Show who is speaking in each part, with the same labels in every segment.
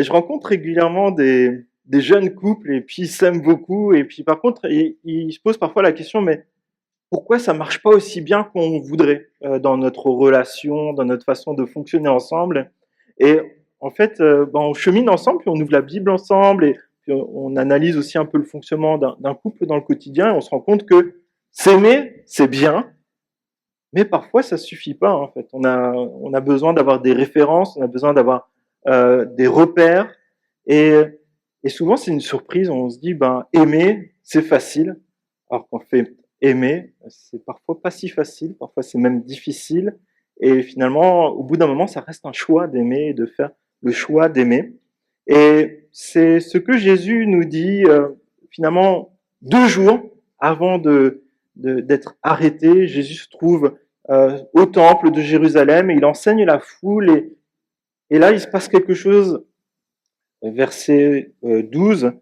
Speaker 1: Et je rencontre régulièrement des jeunes couples et puis ils s'aiment beaucoup et puis par contre ils se posent parfois la question mais pourquoi ça marche pas aussi bien qu'on voudrait dans notre relation, dans notre façon de fonctionner ensemble. Et en fait, on chemine ensemble, puis on ouvre la Bible ensemble et puis on analyse aussi un peu le fonctionnement d'un couple dans le quotidien et on se rend compte que s'aimer, c'est bien, mais parfois ça suffit pas en fait. On a besoin d'avoir des références, on a besoin d'avoir des repères et, et souvent c'est une surprise. On se dit ben aimer c'est facile, alors qu'en fait aimer c'est parfois pas si facile, parfois c'est même difficile et finalement au bout d'un moment ça reste un choix d'aimer et de faire le choix d'aimer. Et c'est ce que Jésus nous dit finalement 2 jours avant d'être arrêté. Jésus se trouve au temple de Jérusalem et il enseigne la foule et là il se passe quelque chose. Verset 12,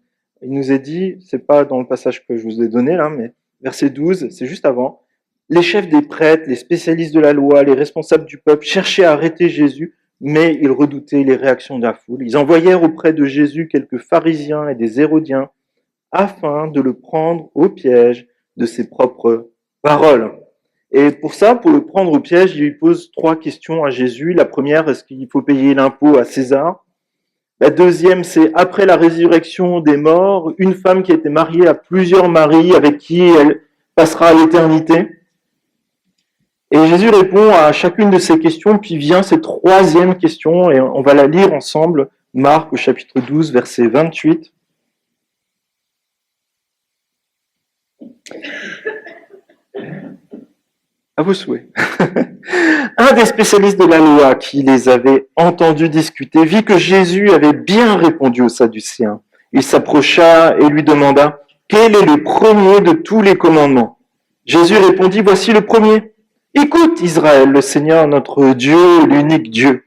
Speaker 1: il nous est dit, c'est pas dans le passage que je vous ai donné là, mais verset 12, c'est juste avant. Les chefs des prêtres, les spécialistes de la loi, les responsables du peuple cherchaient à arrêter Jésus, mais ils redoutaient les réactions de la foule. Ils envoyèrent auprès de Jésus quelques pharisiens et des hérodiens afin de le prendre au piège de ses propres paroles. Et pour ça, pour le prendre au piège, il lui pose 3 questions à Jésus. La première, est-ce qu'il faut payer l'impôt à César? La deuxième, c'est après la résurrection des morts, une femme qui a été mariée à plusieurs maris avec qui elle passera l'éternité. Et Jésus répond à chacune de ces questions, puis vient cette 3e question, et on va la lire ensemble, Marc au chapitre 12, verset 28. À vos souhaits. Un des spécialistes de la loi qui les avait entendus discuter vit que Jésus avait bien répondu aux Sadducéens. Il s'approcha et lui demanda « Quel est le premier de tous les commandements ?» Jésus répondit « Voici le premier. Écoute Israël, le Seigneur notre Dieu est l'unique Dieu.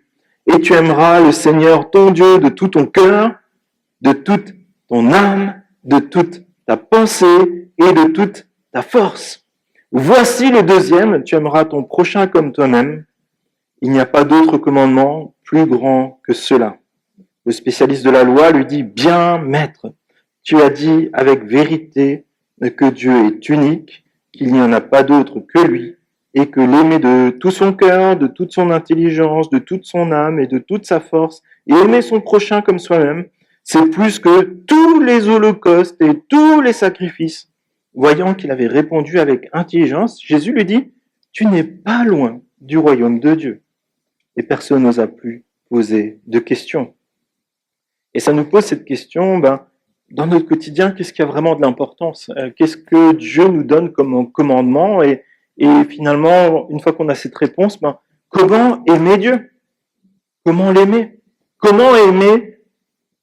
Speaker 1: Et tu aimeras le Seigneur ton Dieu de tout ton cœur, de toute ton âme, de toute ta pensée et de toute ta force. Voici le deuxième, tu aimeras ton prochain comme toi-même. Il n'y a pas d'autre commandement plus grand que cela. » Le spécialiste de la loi lui dit « Bien, maître, tu as dit avec vérité que Dieu est unique, qu'il n'y en a pas d'autre que lui, et que l'aimer de tout son cœur, de toute son intelligence, de toute son âme et de toute sa force, et aimer son prochain comme soi-même, c'est plus que tous les holocaustes et tous les sacrifices. » Voyant qu'il avait répondu avec intelligence, Jésus lui dit « Tu n'es pas loin du royaume de Dieu. » Et personne n'osa plus poser de questions. Et ça nous pose cette question, dans notre quotidien, qu'est-ce qui a vraiment de l'importance? Qu'est-ce que Dieu nous donne comme commandement? Et finalement, une fois qu'on a cette réponse, comment aimer Dieu? Comment l'aimer? Comment aimer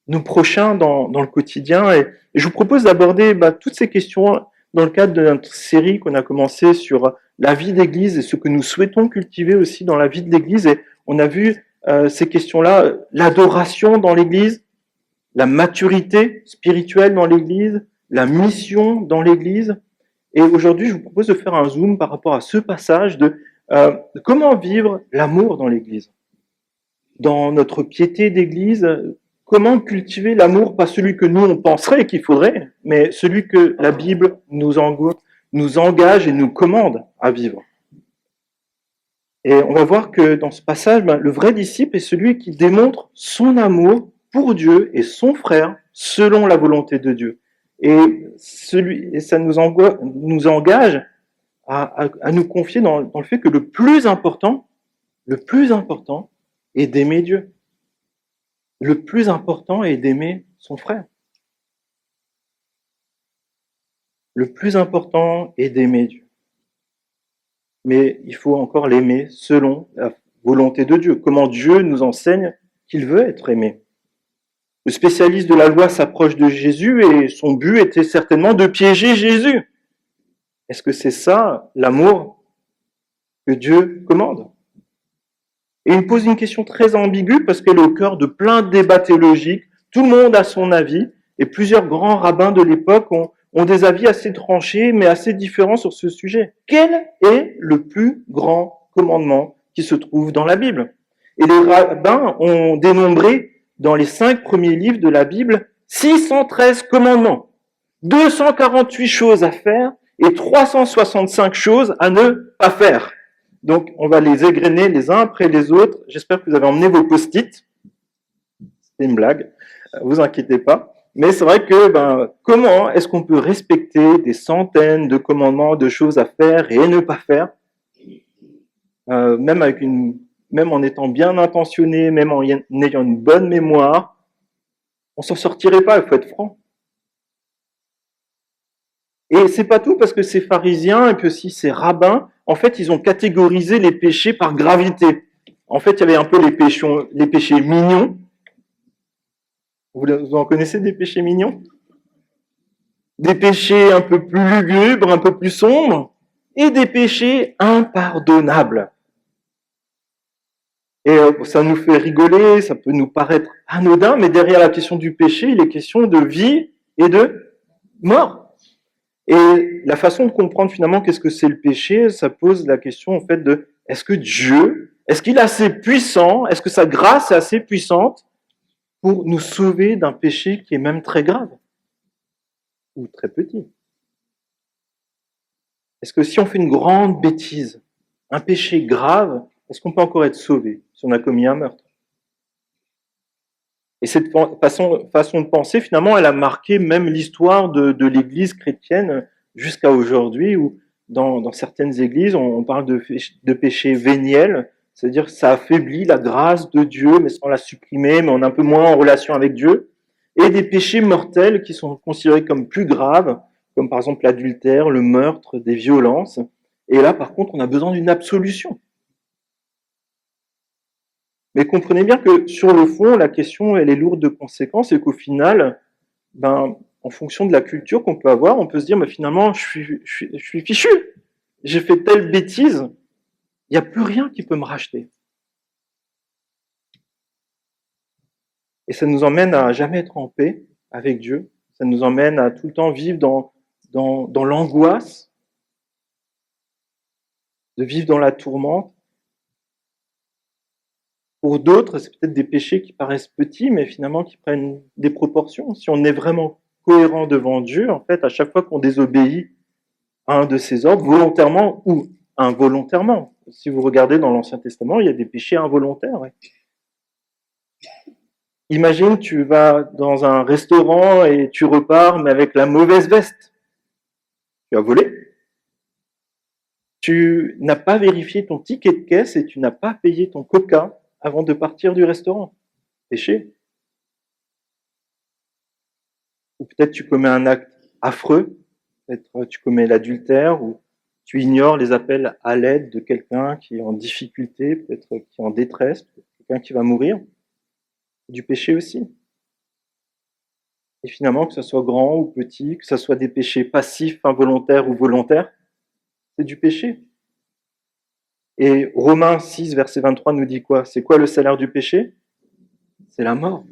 Speaker 1: nos prochains dans le quotidien? Et je vous propose d'aborder toutes ces questions dans le cadre de notre série qu'on a commencé sur la vie d'Église et ce que nous souhaitons cultiver aussi dans la vie de l'Église. Et on a vu ces questions-là, l'adoration dans l'Église, la maturité spirituelle dans l'Église, la mission dans l'Église. Et aujourd'hui, je vous propose de faire un zoom par rapport à ce passage de comment vivre l'amour dans l'Église. Dans notre piété d'Église, comment cultiver l'amour, pas celui que nous on penserait qu'il faudrait, mais celui que la Bible nous engage et nous commande à vivre. Et on va voir que dans ce passage, le vrai disciple est celui qui démontre son amour pour Dieu et son frère selon la volonté de Dieu. Et ça nous engage à nous confier dans le fait que le plus important est d'aimer Dieu. Le plus important est d'aimer son frère. Le plus important est d'aimer Dieu. Mais il faut encore l'aimer selon la volonté de Dieu. Comment Dieu nous enseigne qu'il veut être aimé. Le spécialiste de la loi s'approche de Jésus et son but était certainement de piéger Jésus. Est-ce que c'est ça l'amour que Dieu commande? Et il pose une question très ambiguë parce qu'elle est au cœur de plein de débats théologiques. Tout le monde a son avis et plusieurs grands rabbins de l'époque ont des avis assez tranchés mais assez différents sur ce sujet. Quel est le plus grand commandement qui se trouve dans la Bible? Et les rabbins ont dénombré dans les 5 premiers livres de la Bible 613 commandements, 248 choses à faire et 365 choses à ne pas faire. Donc, on va les égrener les uns après les autres. J'espère que vous avez emmené vos post-it. C'est une blague, vous inquiétez pas. Mais c'est vrai que comment est-ce qu'on peut respecter des centaines de commandements, de choses à faire et ne pas faire, même en étant bien intentionné, même en ayant une bonne mémoire, on s'en sortirait pas, il faut être franc. Et c'est pas tout, parce que ces pharisiens et puis aussi ces rabbins, en fait, ils ont catégorisé les péchés par gravité. En fait, il y avait un peu les péchés mignons. Vous en connaissez des péchés mignons? Des péchés un peu plus lugubres, un peu plus sombres, et des péchés impardonnables. Et ça nous fait rigoler, ça peut nous paraître anodin, mais derrière la question du péché, il est question de vie et de mort. Et la façon de comprendre finalement qu'est-ce que c'est le péché, ça pose la question en fait de est-ce que Dieu, est-ce qu'il est assez puissant, est-ce que sa grâce est assez puissante pour nous sauver d'un péché qui est même très grave ou très petit? Est-ce que si on fait une grande bêtise, un péché grave, est-ce qu'on peut encore être sauvé si on a commis un meurtre? Et cette façon de penser, finalement, elle a marqué même l'histoire de l'Église chrétienne jusqu'à aujourd'hui, où dans certaines églises, on parle de péché véniel, c'est-à-dire que ça affaiblit la grâce de Dieu, mais sans la supprimer, mais on est un peu moins en relation avec Dieu, et des péchés mortels qui sont considérés comme plus graves, comme par exemple l'adultère, le meurtre, des violences. Et là, par contre, on a besoin d'une absolution. Mais comprenez bien que sur le fond, la question, elle est lourde de conséquences et qu'au final, en fonction de la culture qu'on peut avoir, on peut se dire, mais finalement, je suis fichu. J'ai fait telle bêtise, il n'y a plus rien qui peut me racheter. Et ça nous emmène à jamais être en paix avec Dieu. Ça nous emmène à tout le temps vivre dans l'angoisse, de vivre dans la tourmente. Pour d'autres, c'est peut-être des péchés qui paraissent petits, mais finalement qui prennent des proportions. Si on est vraiment cohérent devant Dieu, en fait, à chaque fois qu'on désobéit à un de ses ordres, volontairement ou involontairement. Si vous regardez dans l'Ancien Testament, il y a des péchés involontaires. Ouais. Imagine, tu vas dans un restaurant et tu repars, mais avec la mauvaise veste. Tu as volé. Tu n'as pas vérifié ton ticket de caisse et tu n'as pas payé ton coca avant de partir du restaurant. Péché. Ou peut-être tu commets un acte affreux, peut-être tu commets l'adultère, ou tu ignores les appels à l'aide de quelqu'un qui est en difficulté, peut-être qui est en détresse, quelqu'un qui va mourir. Du péché aussi. Et finalement, que ce soit grand ou petit, que ce soit des péchés passifs, involontaires ou volontaires, c'est du péché. Et Romains 6, verset 23 nous dit quoi? C'est quoi le salaire du péché? C'est la mort.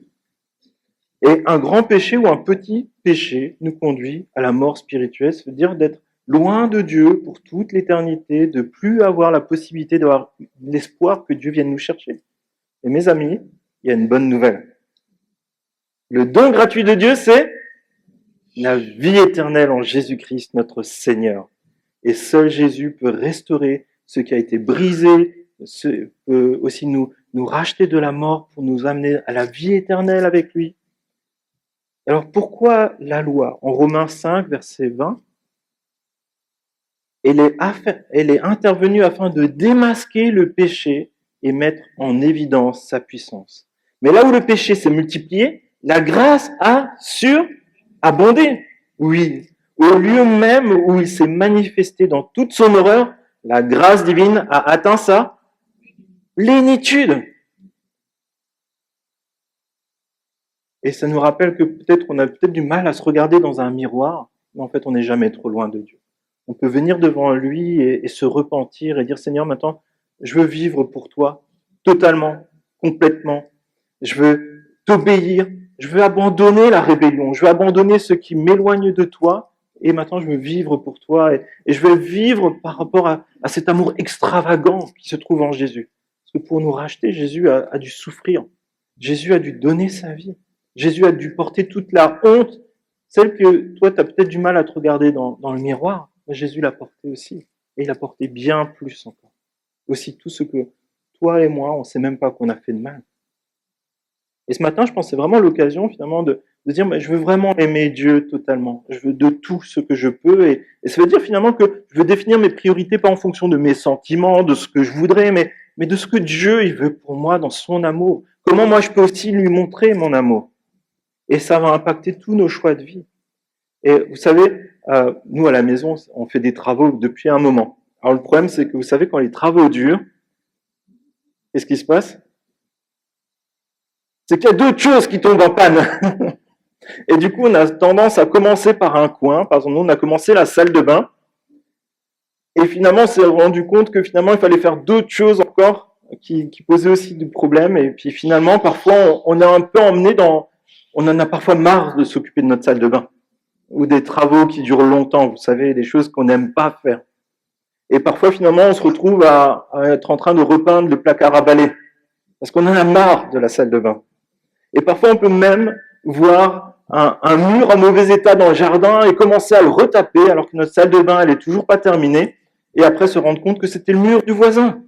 Speaker 1: Et un grand péché ou un petit péché nous conduit à la mort spirituelle, c'est-à-dire d'être loin de Dieu pour toute l'éternité, de plus avoir la possibilité d'avoir l'espoir que Dieu vienne nous chercher. Et mes amis, il y a une bonne nouvelle. Le don gratuit de Dieu, c'est la vie éternelle en Jésus-Christ, notre Seigneur. Et seul Jésus peut restaurer ce qui a été brisé, peut aussi nous racheter de la mort pour nous amener à la vie éternelle avec lui. Alors pourquoi la loi? En Romains 5, verset 20, elle est intervenue afin de démasquer le péché et mettre en évidence sa puissance. Mais là où le péché s'est multiplié, la grâce a surabondé. Oui, au lieu même où il s'est manifesté dans toute son horreur, la grâce divine a atteint sa plénitude. Et ça nous rappelle que peut-être on a peut-être du mal à se regarder dans un miroir, mais en fait on n'est jamais trop loin de Dieu. On peut venir devant lui et se repentir et dire Seigneur, maintenant je veux vivre pour toi totalement, complètement. Je veux t'obéir, je veux abandonner la rébellion, je veux abandonner ce qui m'éloigne de toi et maintenant je veux vivre pour toi et je veux vivre par rapport à cet amour extravagant qui se trouve en Jésus. Parce que pour nous racheter, Jésus a dû souffrir. Jésus a dû donner sa vie. Jésus a dû porter toute la honte, celle que toi, tu as peut-être du mal à te regarder dans le miroir. Mais Jésus l'a porté aussi. Et il a porté bien plus encore. Aussi tout ce que toi et moi, on ne sait même pas qu'on a fait de mal. Et ce matin, je pense que c'est vraiment l'occasion finalement de dire, mais je veux vraiment aimer Dieu totalement. Je veux de tout ce que je peux. Et ça veut dire finalement que je veux définir mes priorités pas en fonction de mes sentiments, de ce que je voudrais, mais de ce que Dieu il veut pour moi dans son amour. Comment moi je peux aussi lui montrer mon amour. Et ça va impacter tous nos choix de vie. Et vous savez, nous à la maison, on fait des travaux depuis un moment. Alors le problème, c'est que vous savez, quand les travaux durent, qu'est-ce qui se passe? C'est qu'il y a d'autres choses qui tombent en panne. Et du coup, on a tendance à commencer par un coin. Par exemple, nous, on a commencé la salle de bain. Et finalement, on s'est rendu compte que finalement, il fallait faire d'autres choses encore qui posaient aussi des problèmes. Et puis finalement, parfois, on est un peu emmené dans... On en a parfois marre de s'occuper de notre salle de bain. Ou des travaux qui durent longtemps, vous savez, des choses qu'on n'aime pas faire. Et parfois, finalement, on se retrouve à être en train de repeindre le placard à balai. Parce qu'on en a marre de la salle de bain. Et parfois, on peut même voir un mur en mauvais état dans le jardin et commencer à le retaper alors que notre salle de bain, elle est toujours pas terminée. Et après, se rendre compte que c'était le mur du voisin.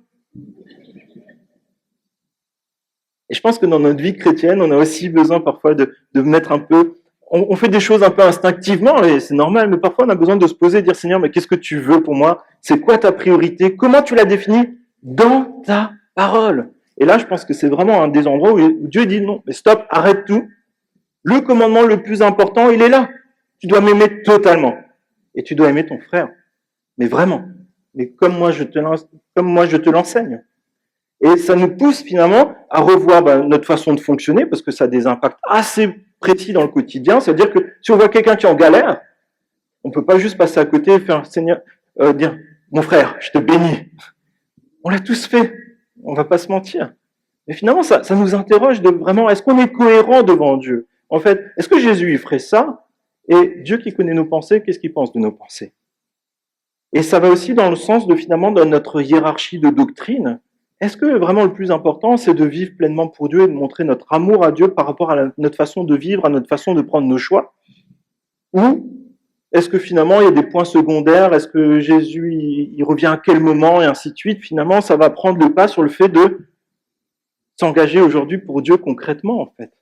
Speaker 1: Et je pense que dans notre vie chrétienne, on a aussi besoin parfois de mettre un peu... On fait des choses un peu instinctivement, et c'est normal, mais parfois on a besoin de se poser et de dire, Seigneur, mais qu'est-ce que tu veux pour moi? C'est quoi ta priorité? Comment tu l'as définie dans ta parole? Et là, je pense que c'est vraiment un des endroits où Dieu dit, non, mais stop, arrête tout. Le commandement le plus important, il est là. Tu dois m'aimer totalement. Et tu dois aimer ton frère. Mais vraiment. Mais comme moi je te l'enseigne. Et ça nous pousse finalement à revoir notre façon de fonctionner parce que ça a des impacts assez précis dans le quotidien. C'est-à-dire que si on voit quelqu'un qui est en galère, on ne peut pas juste passer à côté et faire Seigneur, dire mon frère, je te bénis. On l'a tous fait. On ne va pas se mentir. Mais finalement, ça nous interroge de vraiment, est-ce qu'on est cohérent devant Dieu? En fait, est-ce que Jésus, il ferait ça? Et Dieu qui connaît nos pensées, qu'est-ce qu'il pense de nos pensées? Et ça va aussi dans le sens de finalement, dans notre hiérarchie de doctrine, est-ce que vraiment le plus important, c'est de vivre pleinement pour Dieu et de montrer notre amour à Dieu par rapport à notre façon de vivre, à notre façon de prendre nos choix? Ou est-ce que finalement, il y a des points secondaires? Est-ce que Jésus, il revient à quel moment? Et ainsi de suite. Finalement, ça va prendre le pas sur le fait de s'engager aujourd'hui pour Dieu concrètement, en fait.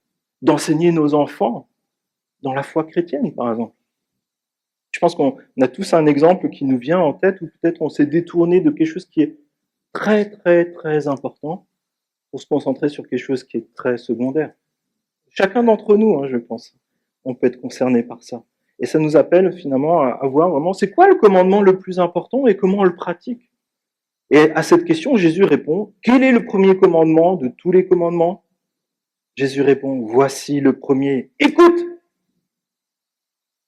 Speaker 1: D'enseigner nos enfants dans la foi chrétienne, par exemple. Je pense qu'on a tous un exemple qui nous vient en tête où peut-être on s'est détourné de quelque chose qui est très, très, très important pour se concentrer sur quelque chose qui est très secondaire. Chacun d'entre nous, je pense, on peut être concerné par ça. Et ça nous appelle finalement à voir vraiment c'est quoi le commandement le plus important et comment on le pratique. Et à cette question, Jésus répond, quel est le premier commandement de tous les commandements? Jésus répond, voici le premier. Écoute!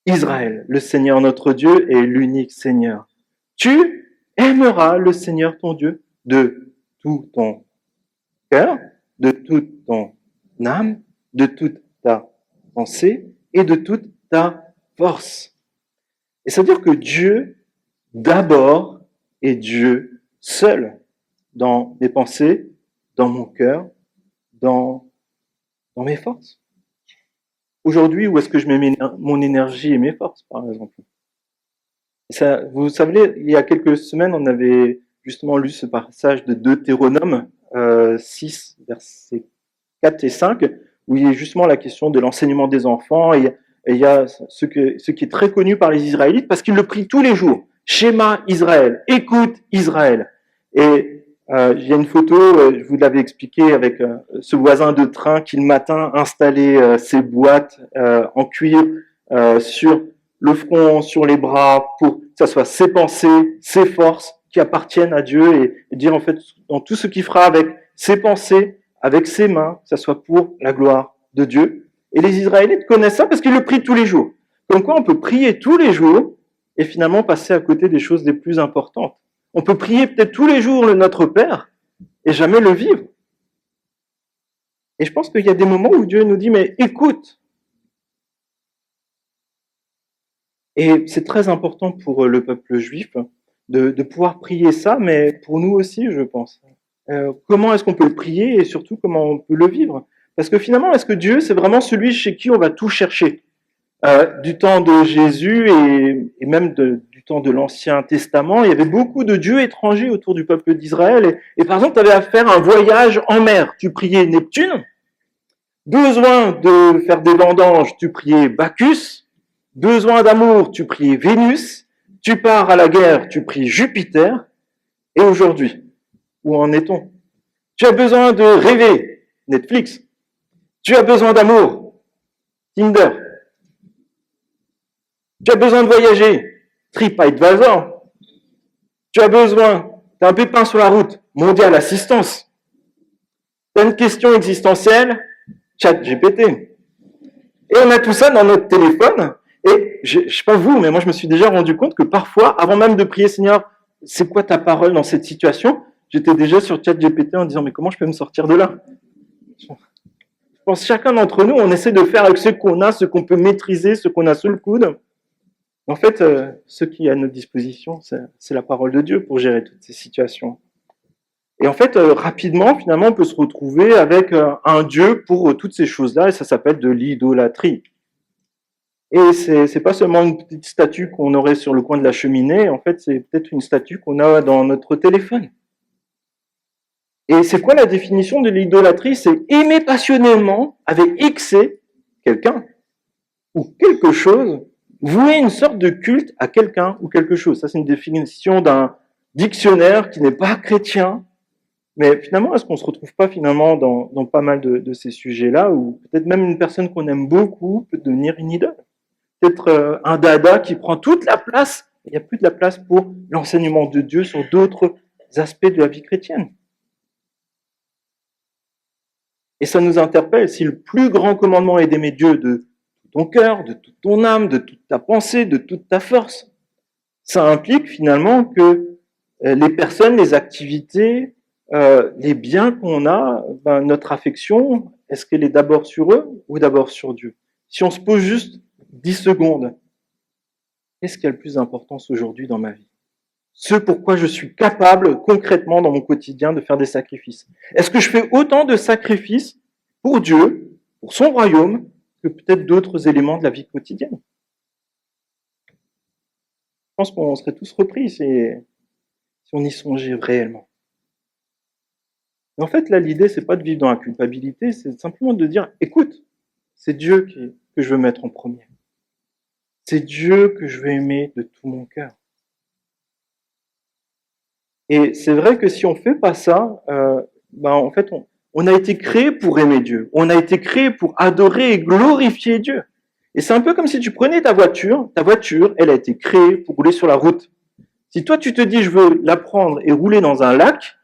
Speaker 1: Israël, le Seigneur notre Dieu est l'unique Seigneur. Tu aimeras le Seigneur ton Dieu de tout ton cœur, de toute ton âme, de toute ta pensée et de toute ta force. Et ça veut dire que Dieu, d'abord, est Dieu seul dans mes pensées, dans mon cœur, dans mes forces. Aujourd'hui, où est-ce que je mets mon énergie et mes forces, par exemple? Ça, vous savez, il y a quelques semaines, on avait justement lu ce passage de Deutéronome 6, versets 4 et 5, où il y a justement la question de l'enseignement des enfants, et il y a ce qui est très connu par les Israélites, parce qu'ils le prient tous les jours. Schéma Israël, écoute Israël. Et il y a une photo, je vous l'avais expliqué, avec ce voisin de train qui le matin installait ses boîtes en cuir sur le front, sur les bras, pour que ça soit ses pensées, ses forces qui appartiennent à Dieu, et dire en fait, dans tout ce qu'il fera avec ses pensées, avec ses mains, que ça soit pour la gloire de Dieu. Et les Israélites connaissent ça parce qu'ils le prient tous les jours. Comme quoi on peut prier tous les jours et finalement passer à côté des choses les plus importantes. On peut prier peut-être tous les jours le Notre Père et jamais le vivre. Et je pense qu'il y a des moments où Dieu nous dit, mais écoute. Et c'est très important pour le peuple juif de pouvoir prier ça, mais pour nous aussi, je pense. Comment est-ce qu'on peut le prier et surtout comment on peut le vivre? Parce que finalement, est-ce que Dieu, c'est vraiment celui chez qui on va tout chercher? Du temps de Jésus et même du temps de l'Ancien Testament, il y avait beaucoup de dieux étrangers autour du peuple d'Israël. Et par exemple, tu avais à faire un voyage en mer. Tu priais Neptune. Besoin de faire des vendanges, tu priais Bacchus. Besoin d'amour, tu priais Vénus. Tu pars à la guerre, tu pries Jupiter. Et aujourd'hui, où en est-on? Tu as besoin de rêver, Netflix. Tu as besoin d'amour, Tinder. Tu as besoin de voyager, TripAdvisor. Tu as besoin, tu as un pépin sur la route, Mondial Assistance. Tu as une question existentielle, ChatGPT. Et on a tout ça dans notre téléphone. Et je ne sais pas vous, mais moi je me suis déjà rendu compte que parfois, avant même de prier, Seigneur, c'est quoi ta parole dans cette situation? J'étais déjà sur ChatGPT en disant, mais comment je peux me sortir de là? Je pense que chacun d'entre nous, on essaie de faire avec ce qu'on a, ce qu'on peut maîtriser, ce qu'on a sous le coude. En fait, ce qui est à notre disposition, c'est la parole de Dieu pour gérer toutes ces situations. Et en fait, rapidement, finalement, on peut se retrouver avec un Dieu pour toutes ces choses-là, et ça s'appelle de l'idolâtrie. Et c'est pas seulement une petite statue qu'on aurait sur le coin de la cheminée, en fait, c'est peut-être une statue qu'on a dans notre téléphone. Et c'est quoi la définition de l'idolâtrie? C'est aimer passionnément, avec excès, quelqu'un ou quelque chose, vouer une sorte de culte à quelqu'un ou quelque chose. Ça, c'est une définition d'un dictionnaire qui n'est pas chrétien. Mais finalement, est-ce qu'on ne se retrouve pas finalement dans pas mal de ces sujets-là, où peut-être même une personne qu'on aime beaucoup peut devenir une idole? Peut-être un dada qui prend toute la place, il n'y a plus de la place pour l'enseignement de Dieu sur d'autres aspects de la vie chrétienne. Et ça nous interpelle, si le plus grand commandement est d'aimer Dieu de tout ton cœur, de toute ton âme, de toute ta pensée, de toute ta force, ça implique finalement que les personnes, les activités, les biens qu'on a, notre affection, est-ce qu'elle est d'abord sur eux ou d'abord sur Dieu? Si on se pose juste 10 secondes, qu'est-ce qui a le plus d'importance aujourd'hui dans ma vie? Ce pourquoi je suis capable concrètement dans mon quotidien de faire des sacrifices. Est-ce que je fais autant de sacrifices pour Dieu, pour son royaume, que peut-être d'autres éléments de la vie quotidienne? Je pense qu'on serait tous repris si on y songeait réellement. Mais en fait, là, l'idée, c'est pas de vivre dans la culpabilité, c'est simplement de dire, écoute, c'est Dieu que je veux mettre en premier. C'est Dieu que je veux aimer de tout mon cœur. Et c'est vrai que si on fait pas ça, en fait, on a été créé pour aimer Dieu. On a été créé pour adorer et glorifier Dieu. Et c'est un peu comme si tu prenais ta voiture, elle a été créée pour rouler sur la route. Si toi, tu te dis, je veux la prendre et rouler dans un lac,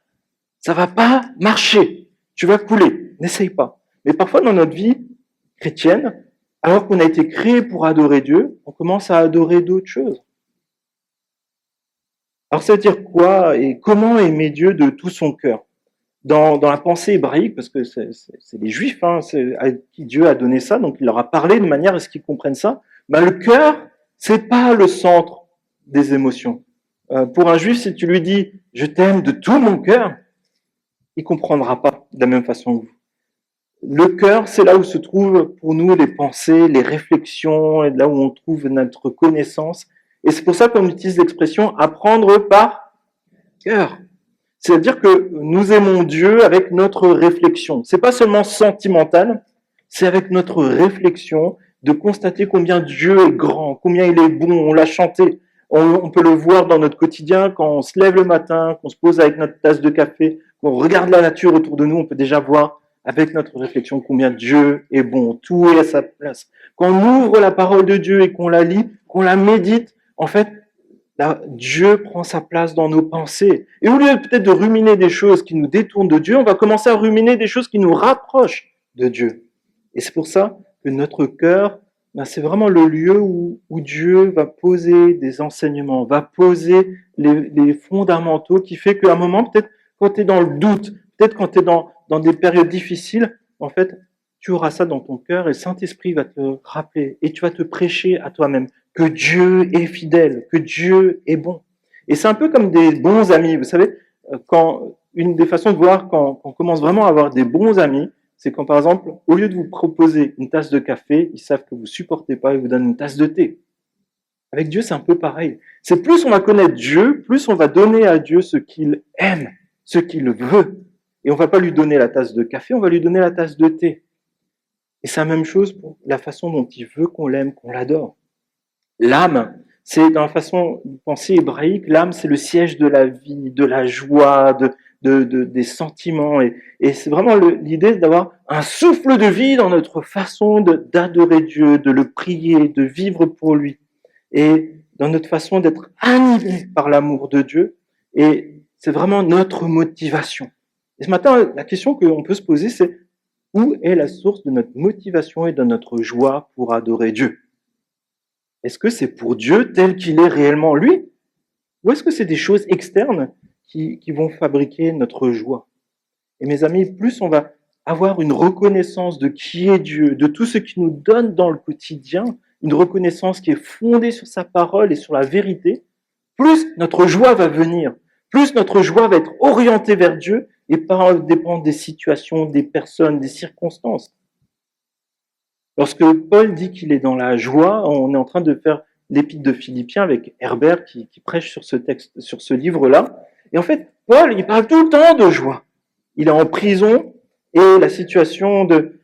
Speaker 1: ça va pas marcher. Tu vas couler. N'essaye pas. Mais parfois, dans notre vie chrétienne, alors qu'on a été créé pour adorer Dieu, on commence à adorer d'autres choses. Alors, ça veut dire quoi et comment aimer Dieu de tout son cœur? Dans la pensée hébraïque, parce que c'est les Juifs à qui Dieu a donné ça, donc il leur a parlé de manière à ce qu'ils comprennent ça. Le cœur, c'est pas le centre des émotions. Pour un Juif, si tu lui dis « je t'aime de tout mon cœur », il comprendra pas de la même façon que vous. Le cœur, c'est là où se trouvent pour nous les pensées, les réflexions, et là où on trouve notre connaissance. Et c'est pour ça qu'on utilise l'expression « apprendre par cœur ». C'est-à-dire que nous aimons Dieu avec notre réflexion. C'est pas seulement sentimental, c'est avec notre réflexion de constater combien Dieu est grand, combien il est bon. On l'a chanté. On peut le voir dans notre quotidien quand on se lève le matin, qu'on se pose avec notre tasse de café, qu'on regarde la nature autour de nous, on peut déjà voir avec notre réflexion combien Dieu est bon. Tout est à sa place. Quand on ouvre la parole de Dieu et qu'on la lit, qu'on la médite, en fait, là, Dieu prend sa place dans nos pensées. Et au lieu peut-être de ruminer des choses qui nous détournent de Dieu, on va commencer à ruminer des choses qui nous rapprochent de Dieu. Et c'est pour ça que notre cœur, c'est vraiment le lieu où Dieu va poser des enseignements, va poser les fondamentaux qui fait qu'à un moment, peut-être quand tu es dans le doute, peut-être quand tu es dans des périodes difficiles, en fait, tu auras ça dans ton cœur et le Saint-Esprit va te rappeler et tu vas te prêcher à toi-même que Dieu est fidèle, que Dieu est bon. Et c'est un peu comme des bons amis. Vous savez, une des façons de voir quand on commence vraiment à avoir des bons amis, c'est quand, par exemple, au lieu de vous proposer une tasse de café, ils savent que vous supportez pas et vous donnent une tasse de thé. Avec Dieu, c'est un peu pareil. C'est plus on va connaître Dieu, plus on va donner à Dieu ce qu'il aime, ce qu'il veut. Et on va pas lui donner la tasse de café, on va lui donner la tasse de thé. Et c'est la même chose pour la façon dont il veut qu'on l'aime, qu'on l'adore. L'âme, c'est dans la façon de penser hébraïque, l'âme, c'est le siège de la vie, de la joie, des sentiments. Et c'est vraiment l'idée d'avoir un souffle de vie dans notre façon d'adorer Dieu, de le prier, de vivre pour lui. Et dans notre façon d'être animé par l'amour de Dieu. Et c'est vraiment notre motivation. Et ce matin, la question qu'on peut se poser, c'est où est la source de notre motivation et de notre joie pour adorer Dieu? Est-ce que c'est pour Dieu tel qu'il est réellement lui? Ou est-ce que c'est des choses externes qui vont fabriquer notre joie? Et mes amis, plus on va avoir une reconnaissance de qui est Dieu, de tout ce qu'il nous donne dans le quotidien, une reconnaissance qui est fondée sur sa parole et sur la vérité, plus notre joie va venir, plus notre joie va être orientée vers Dieu et pas dépendre des situations, des personnes, des circonstances. Lorsque Paul dit qu'il est dans la joie, on est en train de faire l'épître de Philippiens avec Herbert qui prêche sur ce texte, sur ce livre-là. Et en fait, Paul, il parle tout le temps de joie. Il est en prison et la situation de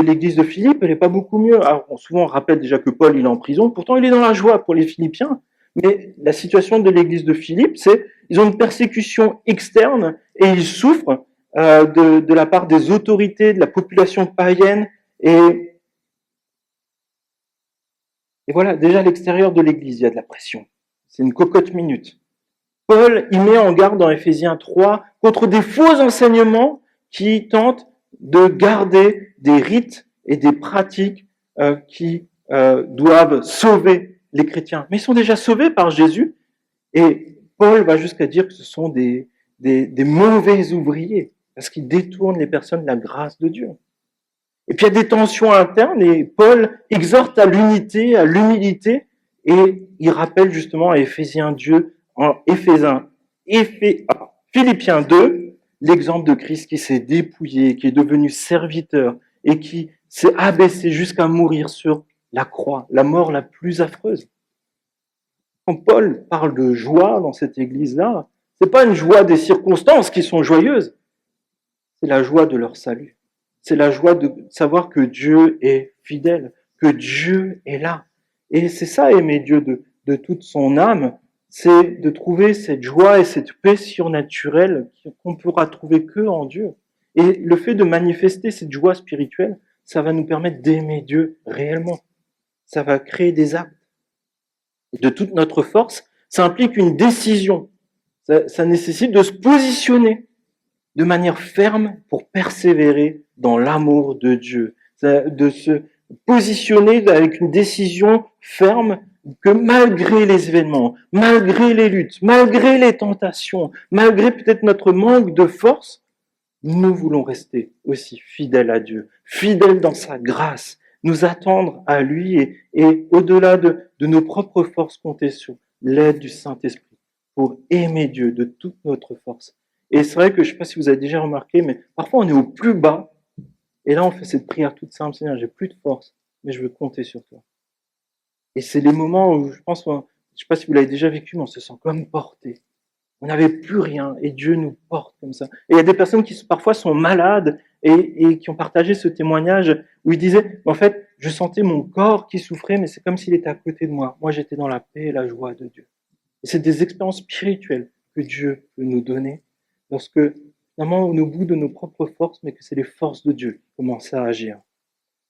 Speaker 1: l'église de Philippe, elle n'est pas beaucoup mieux. Alors, souvent, on rappelle déjà que Paul, il est en prison. Pourtant, il est dans la joie pour les Philippiens. Mais la situation de l'église de Philippe, c'est ils ont une persécution externe et ils souffrent de la part des autorités, de la population païenne. Et voilà, déjà à l'extérieur de l'église, il y a de la pression. C'est une cocotte minute. Paul, il met en garde dans Éphésiens 3 contre des faux enseignements qui tentent de garder des rites et des pratiques qui doivent sauver les chrétiens. Mais ils sont déjà sauvés par Jésus. Et Paul va jusqu'à dire que ce sont des mauvais ouvriers parce qu'ils détournent les personnes de la grâce de Dieu. Et puis il y a des tensions internes et Paul exhorte à l'unité, à l'humilité et il rappelle justement à Éphésiens 2, Philippiens 2, l'exemple de Christ qui s'est dépouillé, qui est devenu serviteur et qui s'est abaissé jusqu'à mourir sur la croix, la mort la plus affreuse. Quand Paul parle de joie dans cette église-là, c'est pas une joie des circonstances qui sont joyeuses, c'est la joie de leur salut. C'est la joie de savoir que Dieu est fidèle, que Dieu est là. Et c'est ça, aimer Dieu de toute son âme, c'est de trouver cette joie et cette paix surnaturelle qu'on pourra trouver que en Dieu. Et le fait de manifester cette joie spirituelle, ça va nous permettre d'aimer Dieu réellement. Ça va créer des actes. Et de toute notre force, ça implique une décision. Ça nécessite de se positionner de manière ferme pour persévérer dans l'amour de Dieu, de se positionner avec une décision ferme que malgré les événements, malgré les luttes, malgré les tentations, malgré peut-être notre manque de force, nous voulons rester aussi fidèles à Dieu, fidèles dans sa grâce, nous attendre à lui et au-delà de nos propres forces, compter sur l'aide du Saint-Esprit pour aimer Dieu de toute notre force. Et c'est vrai que je ne sais pas si vous avez déjà remarqué, mais parfois on est au plus bas, et là on fait cette prière toute simple, Seigneur, j'ai plus de force, mais je veux compter sur toi. Et c'est les moments où je pense, je ne sais pas si vous l'avez déjà vécu, mais on se sent comme porté. On n'avait plus rien, et Dieu nous porte comme ça. Et il y a des personnes qui parfois sont malades, et qui ont partagé ce témoignage, où ils disaient, en fait, je sentais mon corps qui souffrait, mais c'est comme s'il était à côté de moi. Moi j'étais dans la paix et la joie de Dieu. Et c'est des expériences spirituelles que Dieu peut nous donner, lorsque finalement on est au bout de nos propres forces, mais que c'est les forces de Dieu qui commencent à agir.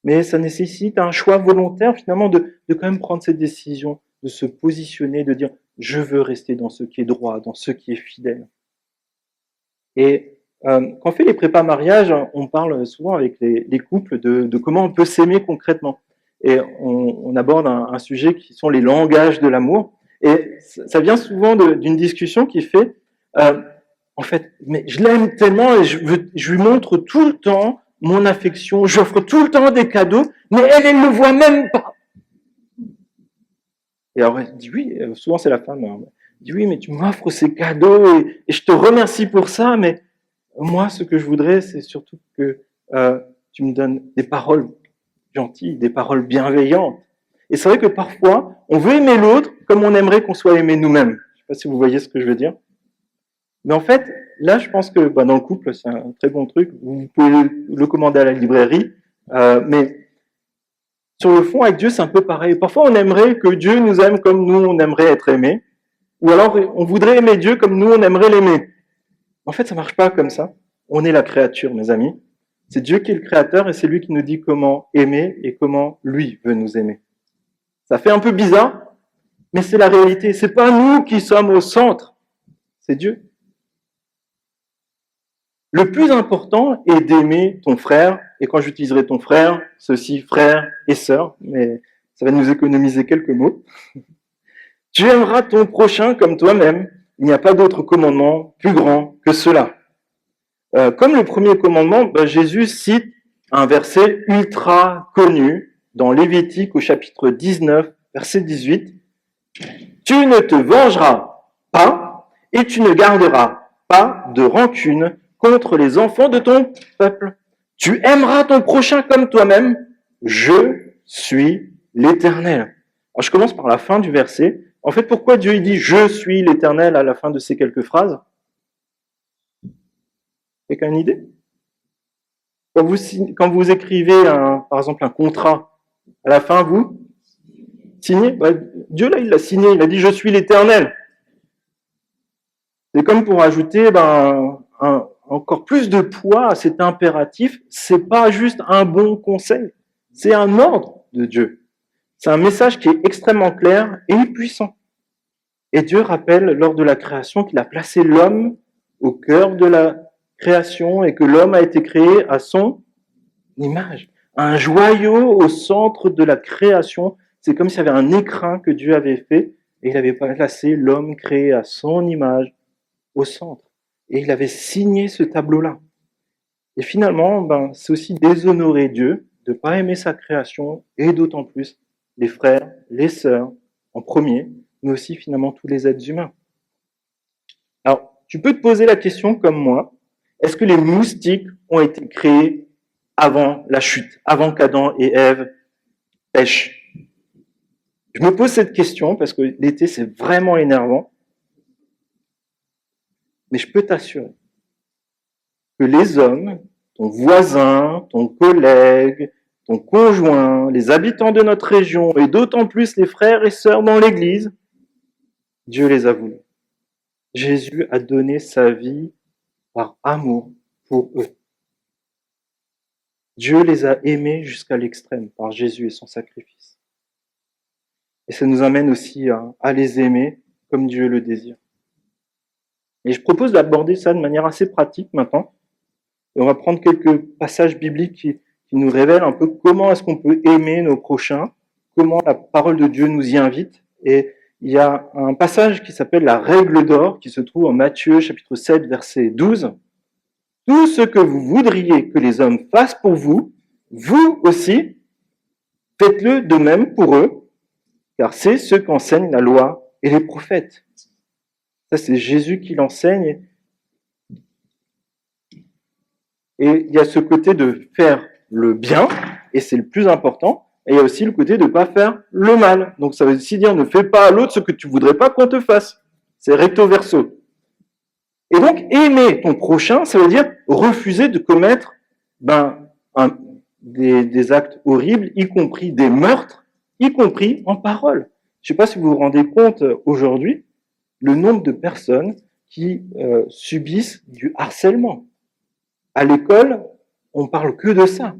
Speaker 1: Mais ça nécessite un choix volontaire finalement de quand même prendre cette décision, de se positionner, de dire je veux rester dans ce qui est droit, dans ce qui est fidèle. Et quand on fait les prépas mariage, on parle souvent avec les couples de comment on peut s'aimer concrètement. Et on aborde un sujet qui sont les langages de l'amour. Et ça vient souvent d'une discussion qui fait en fait, mais je l'aime tellement et je lui montre tout le temps mon affection, j'offre tout le temps des cadeaux, mais elle ne le voit même pas. Et alors elle dit oui, souvent c'est la femme, elle dit oui, mais tu m'offres ces cadeaux et je te remercie pour ça, mais moi ce que je voudrais c'est surtout que tu me donnes des paroles gentilles, des paroles bienveillantes. Et c'est vrai que parfois, on veut aimer l'autre comme on aimerait qu'on soit aimé nous-mêmes. Je ne sais pas si vous voyez ce que je veux dire. Mais en fait, là, je pense que dans le couple, c'est un très bon truc. Vous pouvez le commander à la librairie. Mais sur le fond, avec Dieu, c'est un peu pareil. Parfois, on aimerait que Dieu nous aime comme nous, on aimerait être aimé. Ou alors, on voudrait aimer Dieu comme nous, on aimerait l'aimer. En fait, ça marche pas comme ça. On est la créature, mes amis. C'est Dieu qui est le créateur et c'est lui qui nous dit comment aimer et comment lui veut nous aimer. Ça fait un peu bizarre, mais c'est la réalité. C'est pas nous qui sommes au centre, c'est Dieu. Le plus important est d'aimer ton frère, et quand j'utiliserai ton frère, c'est aussi frère et sœur, mais ça va nous économiser quelques mots. Tu aimeras ton prochain comme toi-même. Il n'y a pas d'autre commandement plus grand que cela. Comme le premier commandement, Jésus cite un verset ultra connu dans Lévitique au chapitre 19, verset 18. Tu ne te vengeras pas et tu ne garderas pas de rancune contre les enfants de ton peuple. Tu aimeras ton prochain comme toi-même. Je suis l'Éternel. Alors je commence par la fin du verset. En fait, pourquoi Dieu il dit « Je suis l'Éternel » à la fin de ces quelques phrases? Quelqu'un a une idée? Quand vous écrivez, par exemple, un contrat, à la fin, vous signez. Dieu, là, il l'a signé. Il a dit « Je suis l'Éternel ». C'est comme pour ajouter encore plus de poids à cet impératif. C'est pas juste un bon conseil, c'est un ordre de Dieu. C'est un message qui est extrêmement clair et puissant. Et Dieu rappelle lors de la création qu'il a placé l'homme au cœur de la création et que l'homme a été créé à son image. Un joyau au centre de la création. C'est comme s'il y avait un écrin que Dieu avait fait et il avait placé l'homme créé à son image au centre. Et il avait signé ce tableau-là. Et finalement, c'est aussi déshonorer Dieu de ne pas aimer sa création, et d'autant plus les frères, les sœurs, en premier, mais aussi finalement tous les êtres humains. Alors, tu peux te poser la question comme moi, est-ce que les moustiques ont été créés avant la chute, avant qu'Adam et Ève pêchent? Je me pose cette question parce que l'été, c'est vraiment énervant. Mais je peux t'assurer que les hommes, ton voisin, ton collègue, ton conjoint, les habitants de notre région, et d'autant plus les frères et sœurs dans l'Église, Dieu les a voulus. Jésus a donné sa vie par amour pour eux. Dieu les a aimés jusqu'à l'extrême par Jésus et son sacrifice. Et ça nous amène aussi à les aimer comme Dieu le désire. Et je propose d'aborder ça de manière assez pratique maintenant. Et on va prendre quelques passages bibliques qui nous révèlent un peu comment est-ce qu'on peut aimer nos prochains, comment la parole de Dieu nous y invite. Et il y a un passage qui s'appelle la règle d'or, qui se trouve en Matthieu chapitre 7, verset 12. Tout ce que vous voudriez que les hommes fassent pour vous, vous aussi, faites-le de même pour eux, car c'est ce qu'enseignent la loi et les prophètes. Ça, c'est Jésus qui l'enseigne. Et il y a ce côté de faire le bien, et c'est le plus important, et il y a aussi le côté de ne pas faire le mal. Donc ça veut aussi dire ne fais pas à l'autre ce que tu voudrais pas qu'on te fasse. C'est recto verso. Et donc aimer ton prochain, ça veut dire refuser de commettre des actes horribles, y compris des meurtres, y compris en parole. Je ne sais pas si vous vous rendez compte aujourd'hui le nombre de personnes qui subissent du harcèlement. À l'école, on parle que de ça.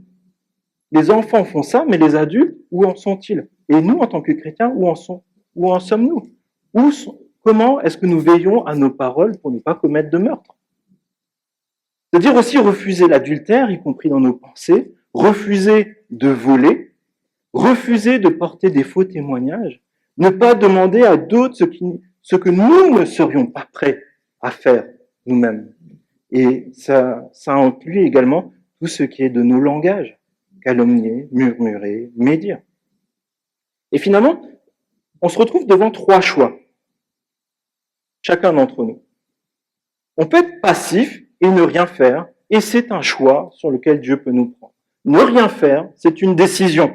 Speaker 1: Les enfants font ça, mais les adultes, où en sont-ils? Et nous, en tant que chrétiens, où en sommes-nous? Comment est-ce que nous veillons à nos paroles pour ne pas commettre de meurtre? C'est-à-dire aussi refuser l'adultère, y compris dans nos pensées, refuser de voler, refuser de porter des faux témoignages, ne pas demander à d'autres ce que nous ne serions pas prêts à faire nous-mêmes. Et ça inclut également tout ce qui est de nos langages, calomnier, murmurer, médire. Et finalement, on se retrouve devant 3 choix, chacun d'entre nous. On peut être passif et ne rien faire, et c'est un choix sur lequel Dieu peut nous prendre. Ne rien faire, c'est une décision.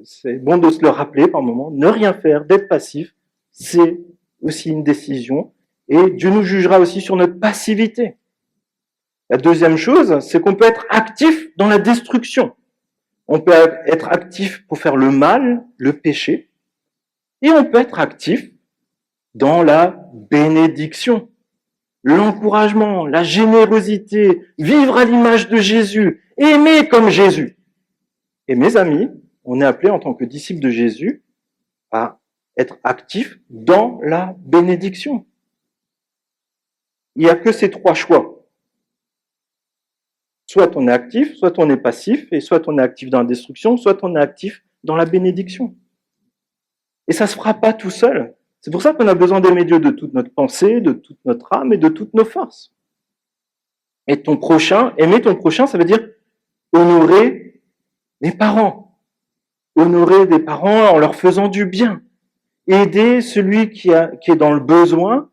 Speaker 1: C'est bon de se le rappeler par moment. Ne rien faire, d'être passif, c'est aussi une décision. Et Dieu nous jugera aussi sur notre passivité. La deuxième chose, c'est qu'on peut être actif dans la destruction. On peut être actif pour faire le mal, le péché, et on peut être actif dans la bénédiction, l'encouragement, la générosité, vivre à l'image de Jésus, aimer comme Jésus. Et mes amis, on est appelé en tant que disciples de Jésus à être actifs dans la bénédiction. Il n'y a que ces trois choix. Soit on est actif, soit on est passif, et soit on est actif dans la destruction, soit on est actif dans la bénédiction. Et ça ne se fera pas tout seul. C'est pour ça qu'on a besoin d'aimer Dieu de toute notre pensée, de toute notre âme et de toutes nos forces. Et ton prochain, aimer ton prochain, ça veut dire honorer les parents. Honorer des parents en leur faisant du bien. Aider celui qui est dans le besoin